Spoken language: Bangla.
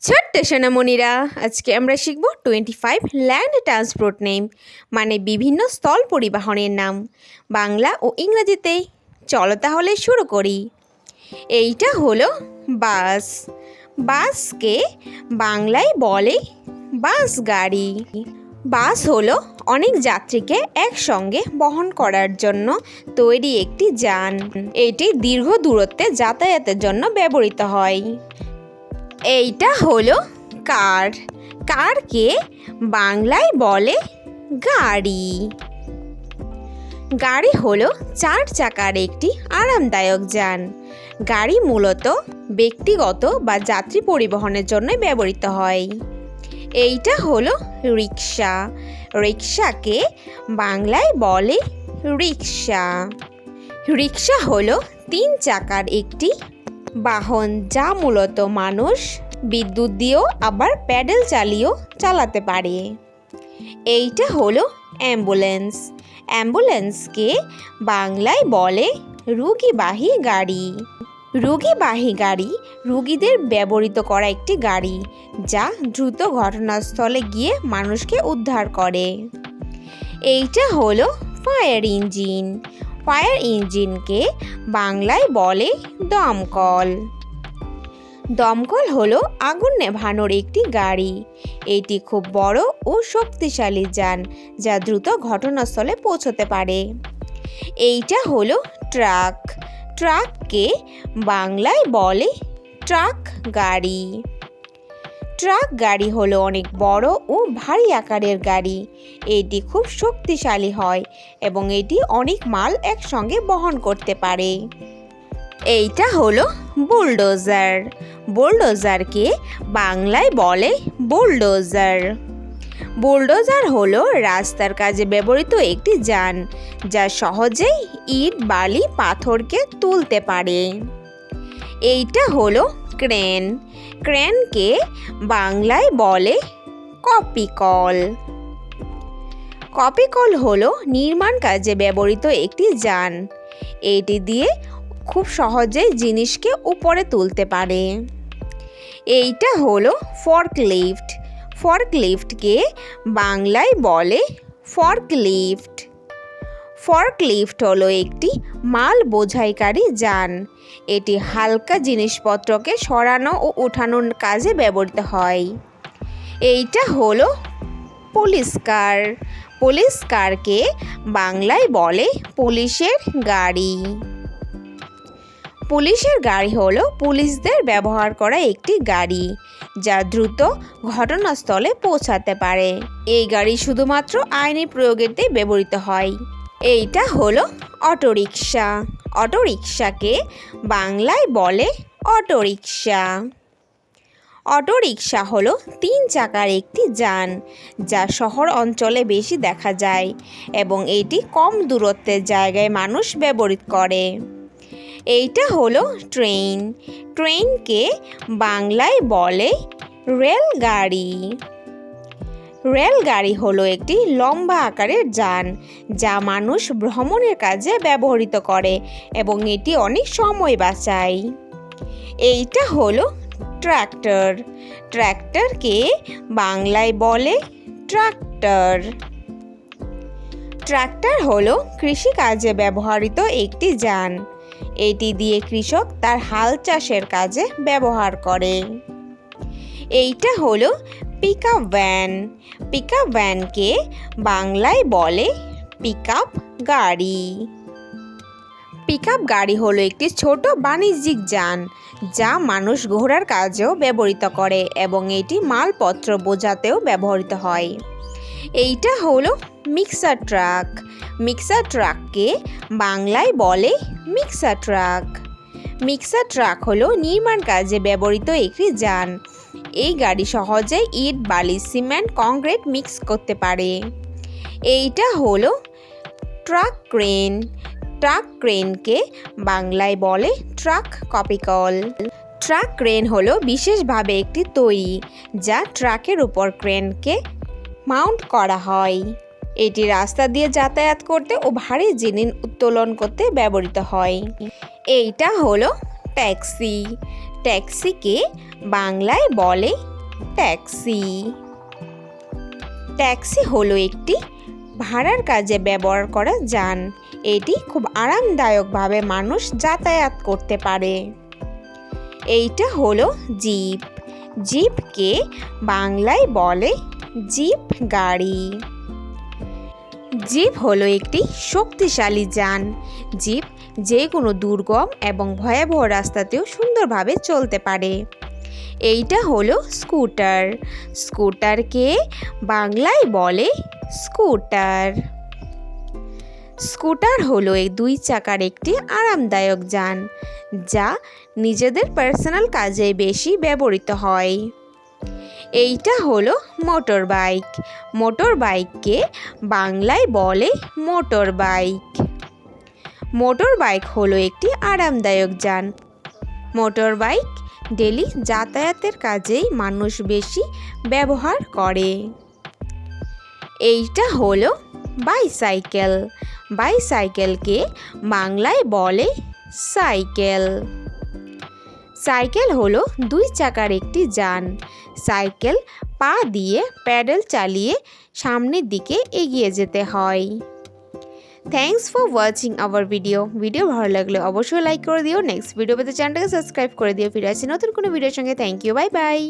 ছোট্ট সোনামণিরা, আজকে আমরা শিখব 25 ল্যান্ড ট্রান্সপোর্ট নেম, মানে বিভিন্ন স্থল পরিবহনের নাম, বাংলা ও ইংরেজিতে। চলো তাহলে শুরু করি। এইটা হলো বাস। বাসকে বাংলায় বলে বাস গাড়ি। বাস হলো অনেক যাত্রীকে একসঙ্গে বহন করার জন্য তৈরি একটি যান। এটি দীর্ঘ দূরত্বে যাতায়াতের জন্য ব্যবহৃত হয়। এইটা হলো কার। কারকে বাংলায় বলে গাড়ি। গাড়ি হলো 4 চাকার একটি আরামদায়ক যান। গাড়ি মূলত ব্যক্তিগত বা যাত্রী পরিবহনের জন্য ব্যবহৃত হয়। এইটা হলো রিক্সা। রিক্সাকে বাংলায় বলে রিক্সা। রিক্সা হলো 3 চাকার একটি বাহন, যা মূলত মানুষ বিদ্যুৎ দিয়েও আবার প্যাডেল চালিয়েও চালাতে পারে। এইটা হলো অ্যাম্বুলেন্স। অ্যাম্বুলেন্সকে বাংলায় বলে রোগীবাহী গাড়ি। রোগীবাহী গাড়ি রোগীদের ব্যবহৃত করা একটি গাড়ি, যা দ্রুত ঘটনাস্থলে গিয়ে মানুষকে উদ্ধার করে। এইটা হলো ফায়ার ইঞ্জিন। ফায়ার ইঞ্জিনকে বাংলায় বলে দমকল। দমকল হলো আগুন নেভানোর একটি গাড়ি। এটি খুব বড় ও শক্তিশালী যান, যা দ্রুত ঘটনাস্থলে পৌঁছতে পারে। এইটা হলো ট্রাক। ট্রাককে বাংলায় বলে ট্রাক গাড়ি। ট্রাক গাড়ি হলো অনেক বড় ও ভারী আকারের গাড়ি। এটি খুব শক্তিশালী হয় এবং এটি অনেক মাল একসঙ্গে বহন করতে পারে। এইটা হলো বুলডোজার। বুলডোজারকে বাংলায় বলে বুলডোজার। বুলডোজার হলো রাস্তার কাজে ব্যবহৃত একটি যান, যা সহজেই ইট, বালি, পাথরকে তুলতে পারে। এইটা হলো ক্রেন। ক্রেনকে বাংলায় বলে কপিকল। কপিকল হলো নির্মাণ কাজে ব্যবহৃত একটি যান। এটি দিয়ে খুব সহজেই জিনিসকে উপরে তুলতে পারে। এইটা হলো ফর্কলিফট। ফর্কলিফটকে বাংলায় বলে ফর্কলিফট। ফর্কলিফট হলো একটি মাল বোঝাইকারী যান। এটি হালকা জিনিসপত্রকে সরানো ও ওঠানোর কাজে ব্যবহৃত হয়। এইটা হলো পুলিশ কার। পুলিশ কারকে বাংলায় বলে পুলিশের গাড়ি। পুলিশের গাড়ি হলো পুলিশদের ব্যবহার করা একটি গাড়ি, যা দ্রুত ঘটনাস্থলে পৌঁছাতে পারে। এই গাড়ি শুধুমাত্র আইনি প্রয়োগেতে ব্যবহৃত হয়। এইটা হলো অটোরিকশা। অটোরিকশাকে বাংলায় বলে অটোরিকশা। অটোরিকশা হলো 3 চাকার একটি যান, যা শহর অঞ্চলে বেশি দেখা যায় এবং এটি কম দূরত্বের জায়গায় মানুষ ব্যবহৃত করে। এইটা হলো ট্রেন। ট্রেনকে বাংলায় বলে রেলগাড়ি। রেলগাড়ি হলো একটি লম্বা আকারের যান, যা মানুষ ভ্রমণের কাজে ব্যবহৃত করে এবং এটি অনেক সময় বাঁচায়। এইটা হলো ট্রাক্টর। ট্রাক্টরকে বাংলায় বলে ট্রাক্টর। ট্রাক্টর হলো কৃষিকাজে ব্যবহৃত একটি যান। এটি দিয়ে কৃষক তার হাল চাষের কাজে ব্যবহার করে। এইটা হলো পিকআপ ভ্যান। পিকআপ ভ্যানকে বাংলায় বলে পিকআপ গাড়ি। পিকআপ গাড়ি হলো একটি ছোট বাণিজ্যিক যান, যা মানুষ ঘোরার কাজেও ব্যবহৃত করে এবং এটি মালপত্র বোঝাতেও ব্যবহৃত হয়। এইটা হলো মিক্সার ট্রাক। মিক্সার ট্রাককে বাংলায় বলে মিক্সার ট্রাক। মিক্সার ট্রাক হলো নির্মাণ কাজে ব্যবহৃত একটি যান। এই গাড়ি সহজে ইট, বালি, সিমেন্ট, কংক্রিট মিক্স করতে পারে। এইটা হলো ট্রাক ক্রেন। ট্রাক ক্রেনকে বাংলায় বলে ট্রাক কপিকল। ট্রাক ক্রেন হলো বিশেষভাবে একটি তৈরি, যা ট্রাকের উপর ক্রেনকে মাউন্ট করা হয়। এটি রাস্তা দিয়ে যাতায়াত করতে ও ভারী জিনিস উত্তোলন করতে ব্যবহৃত হয়। এইটা হলো ট্যাক্সি। ট্যাক্সিকে বাংলায় বলে ট্যাক্সি। ট্যাক্সি হলো একটি ভাড়ার কাজে ব্যবহার করা যান। এটি খুব আরামদায়কভাবে মানুষ যাতায়াত করতে পারে। এইটা হলো জিপ। জিপকে বাংলায় বলে জিপ গাড়ি। জিপ হলো একটি শক্তিশালী যান। জিপ যে কোনো দুর্গম এবং ভয়াবহ রাস্তাতেও সুন্দরভাবে চলতে পারে। এইটা হলো স্কুটার। স্কুটারকে বাংলায় বলে স্কুটার। স্কুটার হলো এই 2 চাকার একটি আরামদায়ক যান, যা নিজেদের পার্সোনাল কাজে বেশি ব্যবহৃত হয়। এইটা হলো মোটর বাইক। মোটর বাইককে বাংলায় বলে মোটর বাইক। মোটর বাইক হলো একটি আরামদায়ক যান। মোটর বাইক ডেলি যাতায়াতের কাজেই মানুষ বেশি ব্যবহার করে। এইটা হলো বাইসাইকেল। বাইসাইকেলকে বাংলায় বলে সাইকেল। সাইকেল হলো 2 চাকার একটি যান। সাইকেল পা দিয়ে প্যাডেল চালিয়ে সামনের দিকে এগিয়ে যেতে হয়। Thanks for watching hour video. Video ভালো লাগলে অবশ্যই লাইক করে দিও। নেক্সট ভিডিও পেতে চ্যানেলটাকে সাবস্ক্রাইব করে দিও। ফিরে আসছি নতুন কোনো ভিডিওর সঙ্গে। Thank you, bye by.